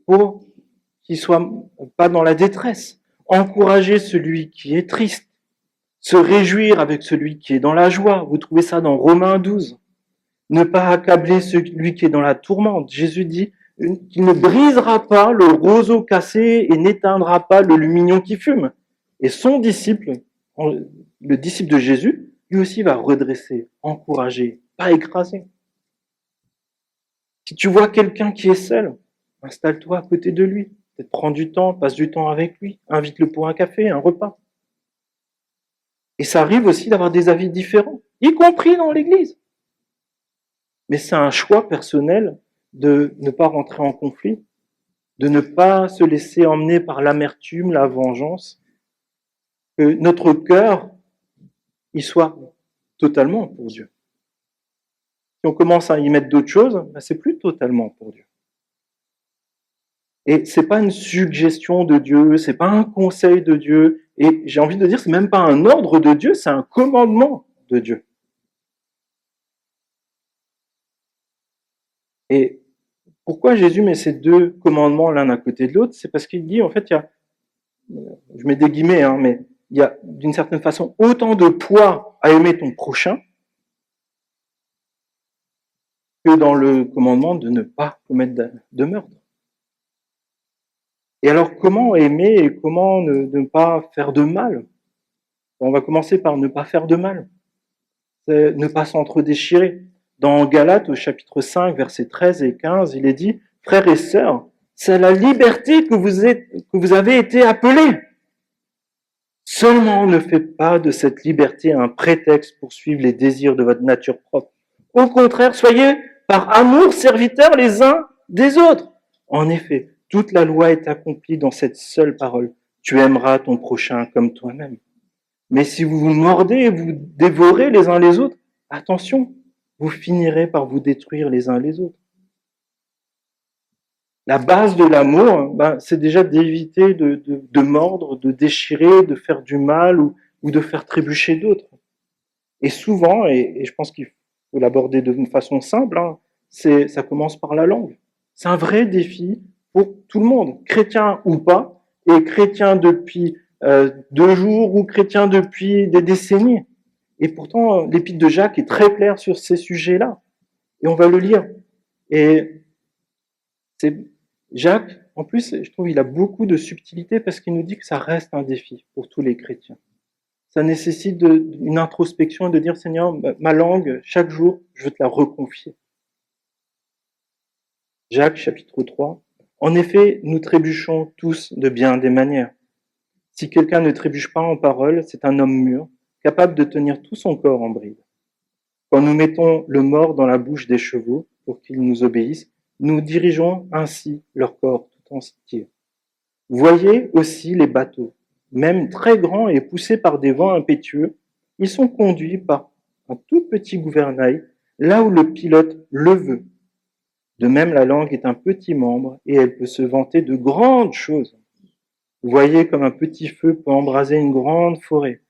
Speaker 1: pour qu'il soit pas dans la détresse. Encourager celui qui est triste. Se réjouir avec celui qui est dans la joie. Vous trouvez ça dans Romains 12. Ne pas accabler celui qui est dans la tourmente. Jésus dit qu'il ne brisera pas le roseau cassé et n'éteindra pas le lumignon qui fume. Et son disciple, le disciple de Jésus, lui aussi va redresser, encourager, pas écraser. Si tu vois quelqu'un qui est seul, installe-toi à côté de lui. Peut-être prends du temps, passe du temps avec lui, invite-le pour un café, un repas. Et ça arrive aussi d'avoir des avis différents, y compris dans l'Église. Mais c'est un choix personnel de ne pas rentrer en conflit, de ne pas se laisser emmener par l'amertume, la vengeance, que notre cœur y soit totalement pour Dieu. Si on commence à y mettre d'autres choses, c'est plus totalement pour Dieu. Et c'est pas une suggestion de Dieu, c'est pas un conseil de Dieu, et j'ai envie de dire, c'est même pas un ordre de Dieu, c'est un commandement de Dieu. Et pourquoi Jésus met ces deux commandements l'un à côté de l'autre? C'est parce qu'il dit, en fait, je mets des guillemets, mais il y a d'une certaine façon autant de poids à aimer ton prochain que dans le commandement de ne pas commettre de meurtre. Et alors, comment aimer et comment ne pas faire de mal? On va commencer par ne pas faire de mal. C'est ne pas s'entre-déchirer. Dans Galates, au chapitre 5, versets 13 et 15, il est dit, « Frères et sœurs, c'est à la liberté que vous avez été appelés. Seulement ne faites pas de cette liberté un prétexte pour suivre les désirs de votre nature propre. Au contraire, soyez par amour serviteurs les uns des autres. En effet, toute la loi est accomplie dans cette seule parole. Tu aimeras ton prochain comme toi-même. Mais si vous vous mordez et vous dévorez les uns les autres, attention, vous finirez par vous détruire les uns les autres. » La base de l'amour, c'est déjà d'éviter de mordre, de déchirer, de faire du mal ou de faire trébucher d'autres. Et souvent, et je pense qu'il faut l'aborder d'une façon simple, ça commence par la langue. C'est un vrai défi pour tout le monde, chrétien ou pas, et chrétien depuis 2 jours ou chrétien depuis des décennies. Et pourtant, l'épître de Jacques est très clair sur ces sujets-là. Et on va le lire. Et Jacques, en plus, je trouve qu'il a beaucoup de subtilité parce qu'il nous dit que ça reste un défi pour tous les chrétiens. Ça nécessite une introspection et de dire, Seigneur, ma langue, chaque jour, je veux te la reconfier. Jacques, chapitre 3. En effet, nous trébuchons tous de bien des manières. Si quelqu'un ne trébuche pas en parole, c'est un homme mûr, capable de tenir tout son corps en bride. Quand nous mettons le mors dans la bouche des chevaux pour qu'ils nous obéissent, nous dirigeons ainsi leur corps tout entier. Voyez aussi les bateaux, même très grands et poussés par des vents impétueux, ils sont conduits par un tout petit gouvernail, là où le pilote le veut. De même, la langue est un petit membre et elle peut se vanter de grandes choses. Voyez comme un petit feu peut embraser une grande forêt.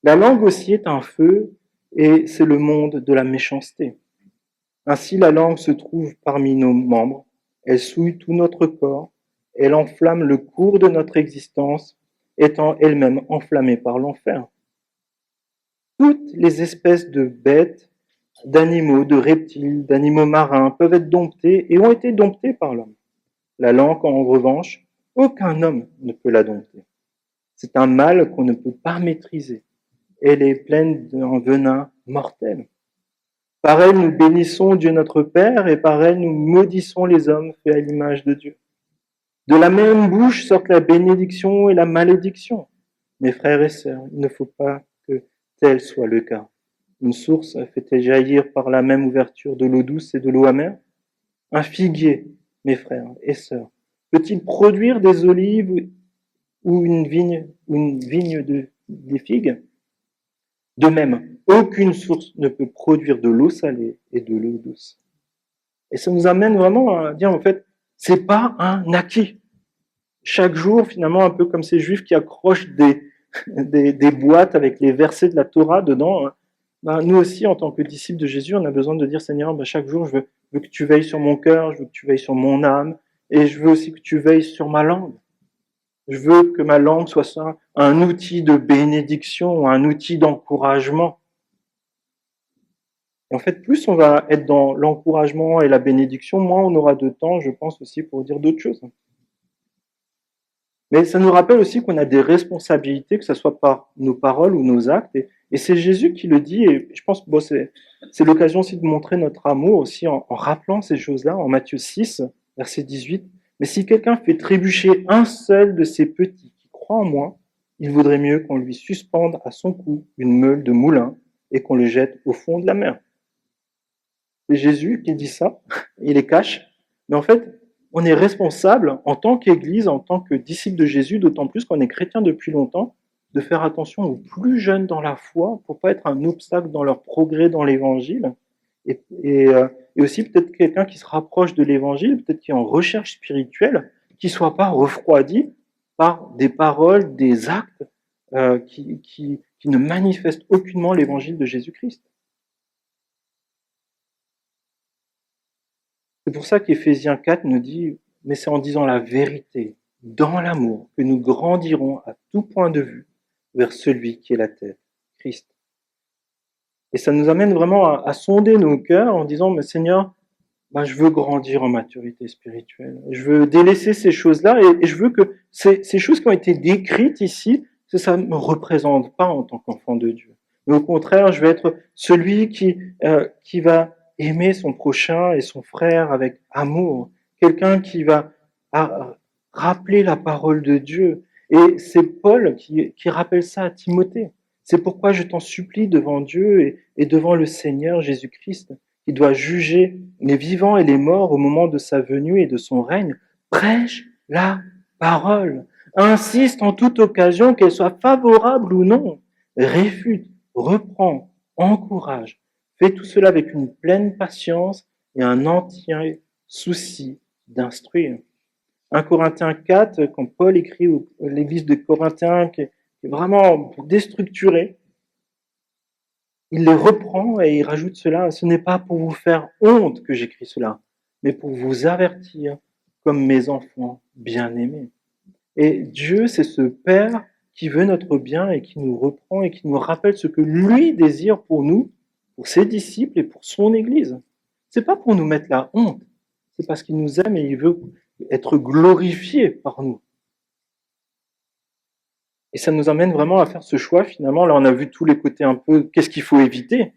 Speaker 1: La langue aussi est un feu et c'est le monde de la méchanceté. Ainsi, la langue se trouve parmi nos membres, elle souille tout notre corps, elle enflamme le cours de notre existence, étant elle-même enflammée par l'enfer. Toutes les espèces de bêtes, d'animaux, de reptiles, d'animaux marins peuvent être domptés et ont été domptés par l'homme. La langue, en revanche, aucun homme ne peut la dompter. C'est un mal qu'on ne peut pas maîtriser. Elle est pleine d'un venin mortel. Par elle, nous bénissons Dieu notre Père et par elle, nous maudissons les hommes faits à l'image de Dieu. De la même bouche sortent la bénédiction et la malédiction. Mes frères et sœurs, il ne faut pas que tel soit le cas. Une source fait-elle jaillir par la même ouverture de l'eau douce et de l'eau amère? Un figuier, mes frères et sœurs, peut-il produire des olives ou une vigne des figues? De même, aucune source ne peut produire de l'eau salée et de l'eau douce. Et ça nous amène vraiment à dire, en fait, c'est pas un acquis. Chaque jour, finalement, un peu comme ces juifs qui accrochent des boîtes avec les versets de la Torah dedans, ben, nous aussi, en tant que disciples de Jésus, on a besoin de dire, Seigneur, ben, chaque jour, je veux que tu veilles sur mon cœur, je veux que tu veilles sur mon âme, et je veux aussi que tu veilles sur ma langue. Je veux que ma langue soit un outil de bénédiction, un outil d'encouragement. Et en fait, plus on va être dans l'encouragement et la bénédiction, moins on aura de temps, je pense, aussi pour dire d'autres choses. Mais ça nous rappelle aussi qu'on a des responsabilités, que ce soit par nos paroles ou nos actes. Et c'est Jésus qui le dit. Et je pense que bon, c'est l'occasion aussi de montrer notre amour aussi en rappelant ces choses-là en Matthieu 6, verset 18. Mais si quelqu'un fait trébucher un seul de ces petits qui croient en moi, il vaudrait mieux qu'on lui suspende à son cou une meule de moulin et qu'on le jette au fond de la mer. C'est Jésus qui dit ça, il les cache. Mais en fait, on est responsable en tant qu'Église, en tant que disciple de Jésus, d'autant plus qu'on est chrétien depuis longtemps, de faire attention aux plus jeunes dans la foi pour pas être un obstacle dans leur progrès dans l'Évangile. Et aussi peut-être quelqu'un qui se rapproche de l'Évangile, peut-être qui est en recherche spirituelle, qui soit pas refroidi par des paroles, des actes qui ne manifestent aucunement l'Évangile de Jésus-Christ. C'est pour ça qu'Éphésiens 4 nous dit, mais c'est en disant la vérité, dans l'amour, que nous grandirons à tout point de vue vers celui qui est la tête, Christ. Et ça nous amène vraiment à sonder nos cœurs en disant, mais Seigneur, ben, je veux grandir en maturité spirituelle. Je veux délaisser ces choses-là et je veux que ces choses qui ont été décrites ici, ça ne me représente pas en tant qu'enfant de Dieu. Mais au contraire, je vais être celui qui va aimer son prochain et son frère avec amour. Quelqu'un qui va rappeler la parole de Dieu. Et c'est Paul qui rappelle ça à Timothée. C'est pourquoi je t'en supplie devant Dieu et devant le Seigneur Jésus-Christ, qui doit juger les vivants et les morts au moment de sa venue et de son règne. Prêche la parole. Insiste en toute occasion, qu'elle soit favorable ou non. Réfute, reprend, encourage. Fais tout cela avec une pleine patience et un entier souci d'instruire. 1 Corinthiens 4, quand Paul écrit à l'église de Corinthiens, qui est vraiment déstructurée, il les reprend et il rajoute cela. Ce n'est pas pour vous faire honte que j'écris cela, mais pour vous avertir comme mes enfants bien-aimés. Et Dieu, c'est ce Père qui veut notre bien et qui nous reprend et qui nous rappelle ce que lui désire pour nous, pour ses disciples et pour son Église. C'est pas pour nous mettre la honte, c'est parce qu'il nous aime et il veut être glorifié par nous. Et ça nous amène vraiment à faire ce choix finalement. Là, on a vu tous les côtés un peu, qu'est-ce qu'il faut éviter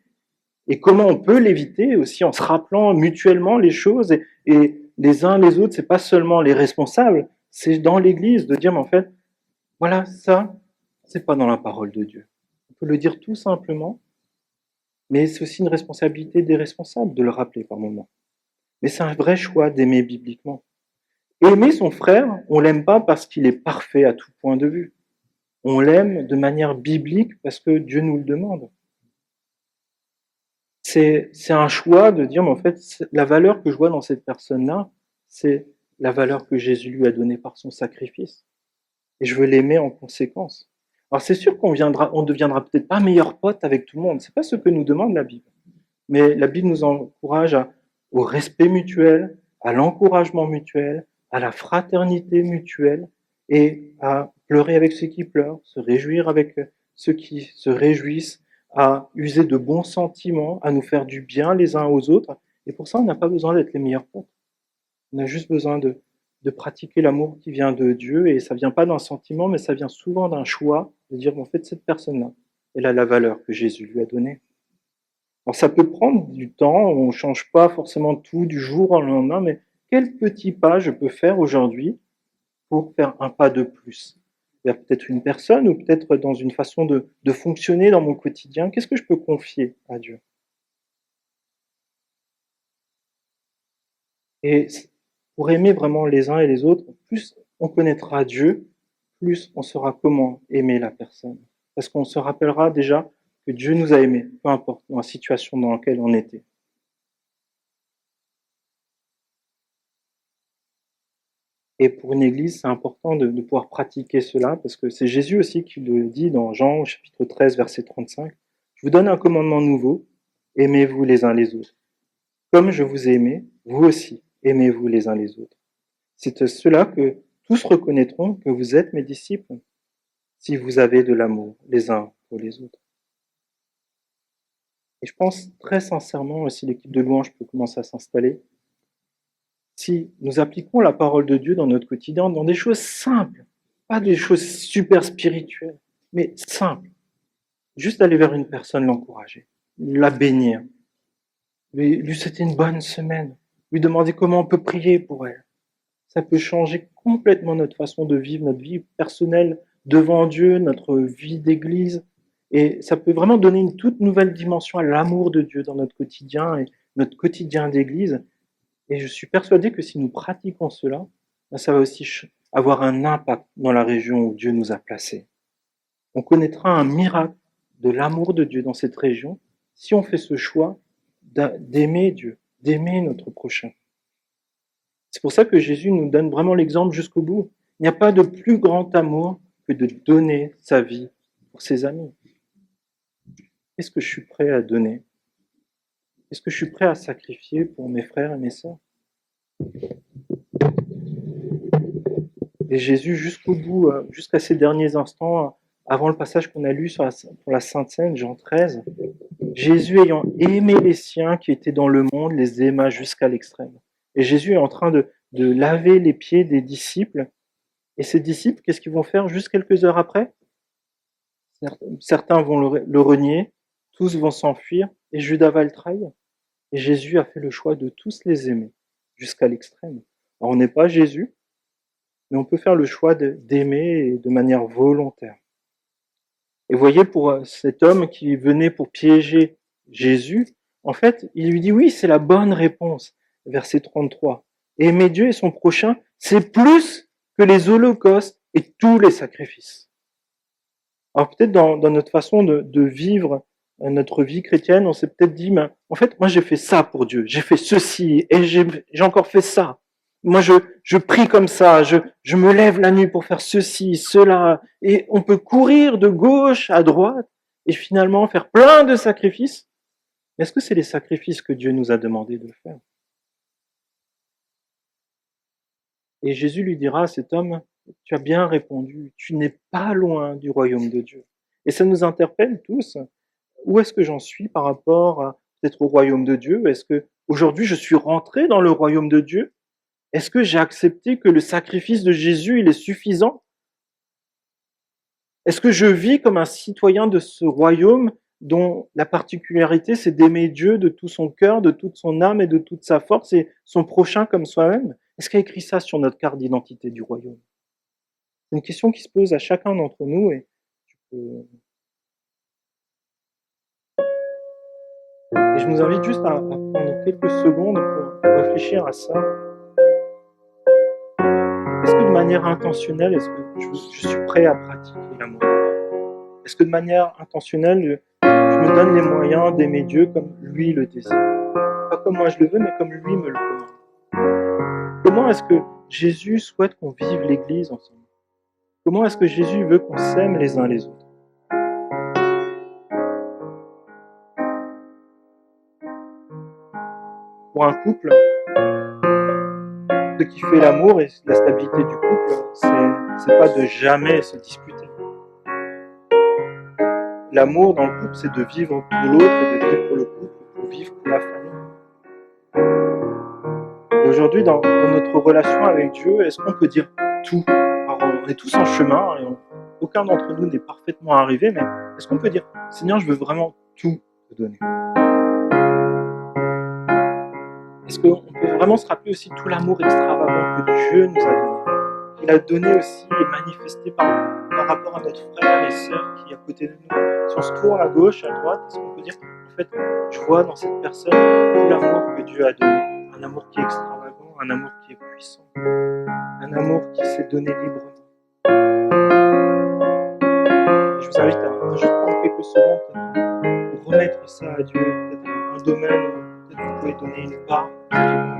Speaker 1: et comment on peut l'éviter aussi en se rappelant mutuellement les choses et les uns les autres, c'est pas seulement les responsables, c'est dans l'Église de dire, mais en fait, voilà, ça, c'est pas dans la parole de Dieu. On peut le dire tout simplement, mais c'est aussi une responsabilité des responsables de le rappeler par moment. Mais c'est un vrai choix d'aimer bibliquement. Aimer son frère, on l'aime pas parce qu'il est parfait à tout point de vue. On l'aime de manière biblique parce que Dieu nous le demande. C'est un choix de dire, mais en fait, la valeur que je vois dans cette personne-là, c'est la valeur que Jésus lui a donnée par son sacrifice. Et je veux l'aimer en conséquence. Alors c'est sûr qu'on deviendra peut-être pas meilleur pote avec tout le monde. C'est pas ce que nous demande la Bible. Mais la Bible nous encourage au respect mutuel, à l'encouragement mutuel, à la fraternité mutuelle et à pleurer avec ceux qui pleurent, se réjouir avec ceux qui se réjouissent, à user de bons sentiments, à nous faire du bien les uns aux autres. Et pour ça, on n'a pas besoin d'être les meilleurs potes. On a juste besoin de pratiquer l'amour qui vient de Dieu. Et ça vient pas d'un sentiment, mais ça vient souvent d'un choix de dire, en fait, cette personne-là, elle a la valeur que Jésus lui a donnée. Alors ça peut prendre du temps, on ne change pas forcément tout du jour au lendemain, mais quel petit pas je peux faire aujourd'hui pour faire un pas de plus vers peut-être une personne ou peut-être dans une façon de fonctionner dans mon quotidien? Qu'est-ce que je peux confier à Dieu? Et pour aimer vraiment les uns et les autres, plus on connaîtra Dieu, plus on saura comment aimer la personne. Parce qu'on se rappellera déjà que Dieu nous a aimés, peu importe dans la situation dans laquelle on était. Et pour une église, c'est important de pouvoir pratiquer cela, parce que c'est Jésus aussi qui le dit dans Jean, chapitre 13, verset 35. Je vous donne un commandement nouveau, aimez-vous les uns les autres. Comme je vous ai aimé, vous aussi, aimez-vous les uns les autres. C'est cela que tous reconnaîtront que vous êtes mes disciples, si vous avez de l'amour les uns pour les autres. Et je pense très sincèrement, si l'équipe de louange peut commencer à s'installer, si nous appliquons la parole de Dieu dans notre quotidien, dans des choses simples, pas des choses super spirituelles, mais simples, juste aller vers une personne, l'encourager, la bénir, lui souhaiter une bonne semaine, lui demander comment on peut prier pour elle. Ça peut changer complètement notre façon de vivre, notre vie personnelle devant Dieu, notre vie d'église. Et ça peut vraiment donner une toute nouvelle dimension à l'amour de Dieu dans notre quotidien et notre quotidien d'église. Et je suis persuadé que si nous pratiquons cela, ça va aussi avoir un impact dans la région où Dieu nous a placés. On connaîtra un miracle de l'amour de Dieu dans cette région si on fait ce choix d'aimer Dieu, d'aimer notre prochain. C'est pour ça que Jésus nous donne vraiment l'exemple jusqu'au bout. Il n'y a pas de plus grand amour que de donner sa vie pour ses amis. Qu'est-ce que je suis prêt à donner? Qu'est-ce que je suis prêt à sacrifier pour mes frères et mes sœurs? Et Jésus, jusqu'au bout, jusqu'à ces derniers instants, avant le passage qu'on a lu pour la Sainte Seine, Jean 13, Jésus ayant aimé les siens qui étaient dans le monde, les aima jusqu'à l'extrême. Et Jésus est en train de laver les pieds des disciples. Et ces disciples, qu'est-ce qu'ils vont faire juste quelques heures après? Certains vont le renier, tous vont s'enfuir, et Judas va le trahir. Et Jésus a fait le choix de tous les aimer, jusqu'à l'extrême. Alors on n'est pas Jésus, mais on peut faire le choix d'aimer de manière volontaire. Et voyez, pour cet homme qui venait pour piéger Jésus, en fait, il lui dit oui, c'est la bonne réponse. Verset 33. Aimer Dieu et son prochain, c'est plus que les holocaustes et tous les sacrifices. Alors peut-être dans notre façon de vivre notre vie chrétienne, on s'est peut-être dit, mais en fait, moi j'ai fait ça pour Dieu, j'ai fait ceci et j'ai encore fait ça. Moi je prie comme ça, je me lève la nuit pour faire ceci, cela, et on peut courir de gauche à droite et finalement faire plein de sacrifices. Mais est-ce que c'est les sacrifices que Dieu nous a demandé de faire? Et Jésus lui dira à cet homme, tu as bien répondu, tu n'es pas loin du royaume de Dieu. Et ça nous interpelle tous. Où est-ce que j'en suis par rapport peut-être au royaume de Dieu? Est-ce que aujourd'hui je suis rentré dans le royaume de Dieu? Est-ce que j'ai accepté que le sacrifice de Jésus, il est suffisant? Est-ce que je vis comme un citoyen de ce royaume dont la particularité, c'est d'aimer Dieu de tout son cœur, de toute son âme et de toute sa force et son prochain comme soi-même? Est-ce qu'il y a écrit ça sur notre carte d'identité du royaume? C'est une question qui se pose à chacun d'entre nous et je vous invite juste à prendre quelques secondes pour réfléchir à ça. Est-ce que de manière intentionnelle, est-ce que je suis prêt à pratiquer l'amour? Est-ce que de manière intentionnelle, je me donne les moyens d'aimer Dieu comme lui le désire? Pas comme moi je le veux, mais comme lui me le commande. Comment est-ce que Jésus souhaite qu'on vive l'Église ensemble? Comment est-ce que Jésus veut qu'on s'aime les uns les autres? Pour un couple, ce qui fait l'amour et la stabilité du couple, c'est pas de jamais se disputer. l'amour dans le couple, c'est de vivre pour l'autre et de vivre pour le couple, pour vivre pour la famille. Et aujourd'hui, dans notre relation avec Dieu, est-ce qu'on peut dire tout? Alors, on est tous en chemin et aucun d'entre nous n'est parfaitement arrivé, mais est-ce qu'on peut dire, Seigneur, je veux vraiment tout te donner? Est-ce qu'on peut vraiment se rappeler aussi tout l'amour extravagant que Dieu nous a donné? Qu'il a donné aussi et manifesté par rapport à notre frère et sœur qui est à côté de nous. Si on se tourne à gauche, à droite, est-ce qu'on peut dire, en fait, je vois dans cette personne tout l'amour que Dieu a donné, un amour qui est extravagant, un amour qui est puissant, un amour qui s'est donné librement. Et je vous invite à juste prendre quelques secondes pour remettre ça à Dieu, peut-être un domaine où peut-être vous pouvez donner une part,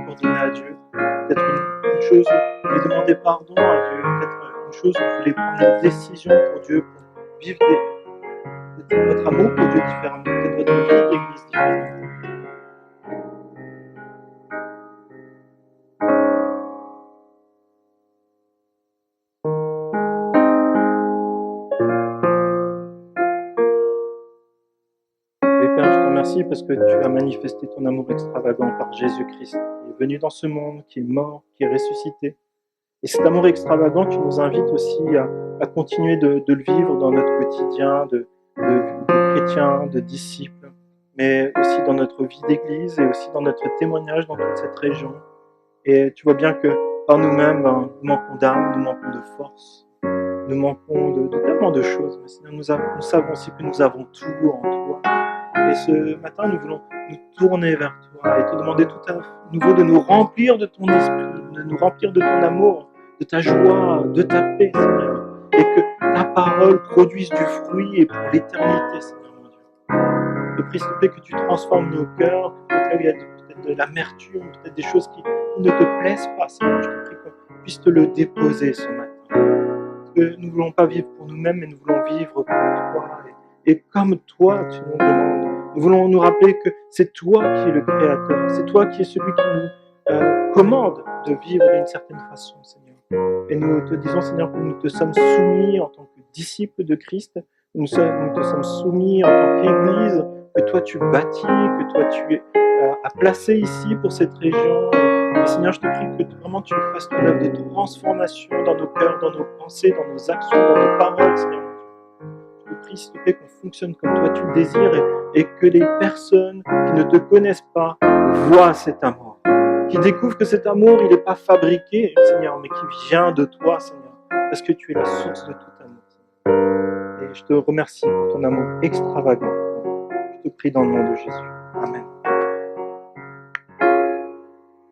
Speaker 1: pour donner à Dieu, peut-être une chose où vous voulez demander pardon à Dieu, peut-être une chose où vous voulez prendre une décision pour Dieu, pour vivre votre amour pour Dieu différemment, peut-être votre vie d'église différemment. Et Père, je te remercie parce que tu as manifesté ton amour extravagant par Jésus-Christ, qui est venu dans ce monde, qui est mort, qui est ressuscité. Et cet amour extravagant, tu nous invites aussi à continuer de le vivre dans notre quotidien de chrétiens, de disciples, mais aussi dans notre vie d'église et aussi dans notre témoignage dans toute cette région. Et tu vois bien que par nous-mêmes, nous manquons d'âme, nous manquons de force, nous manquons de tellement de choses. Mais Seigneur, nous savons aussi que nous avons tout en toi. Et ce matin, nous voulons nous tourner vers toi et te demander tout à nouveau de nous remplir de ton esprit, de nous remplir de ton amour, de ta joie, de ta paix, Seigneur. Et que ta parole produise du fruit et pour l'éternité, Seigneur mon Dieu. Je te prie, s'il te plaît, que tu transformes nos cœurs, que peut-être là où il y a peut-être de l'amertume, peut-être des choses qui ne te plaisent pas, Seigneur, je te prie qu'on puisse te le déposer ce matin. Parce que nous ne voulons pas vivre pour nous-mêmes, mais nous voulons vivre pour toi. Et comme toi, tu nous demandes. Nous voulons nous rappeler que c'est toi qui es le Créateur, c'est toi qui es celui qui nous commande de vivre d'une certaine façon, Seigneur. Et nous te disons, Seigneur, que nous te sommes soumis en tant que disciples de Christ, nous te sommes soumis en tant qu'Église, que toi tu bâtis, que toi tu as placé ici pour cette région. Et Seigneur, je te prie que vraiment tu fasses ton œuvre de transformation dans nos cœurs, dans nos pensées, dans nos actions, dans nos paroles, Seigneur. Je te prie, s'il te plaît, qu'on fonctionne comme toi tu le désires et que les personnes qui ne te connaissent pas voient cet amour, qui découvrent que cet amour, il n'est pas fabriqué, Seigneur, mais qui vient de toi, Seigneur, parce que tu es la source de tout amour, Seigneur. Et je te remercie pour ton amour extravagant. Je te prie dans le nom de Jésus. Amen.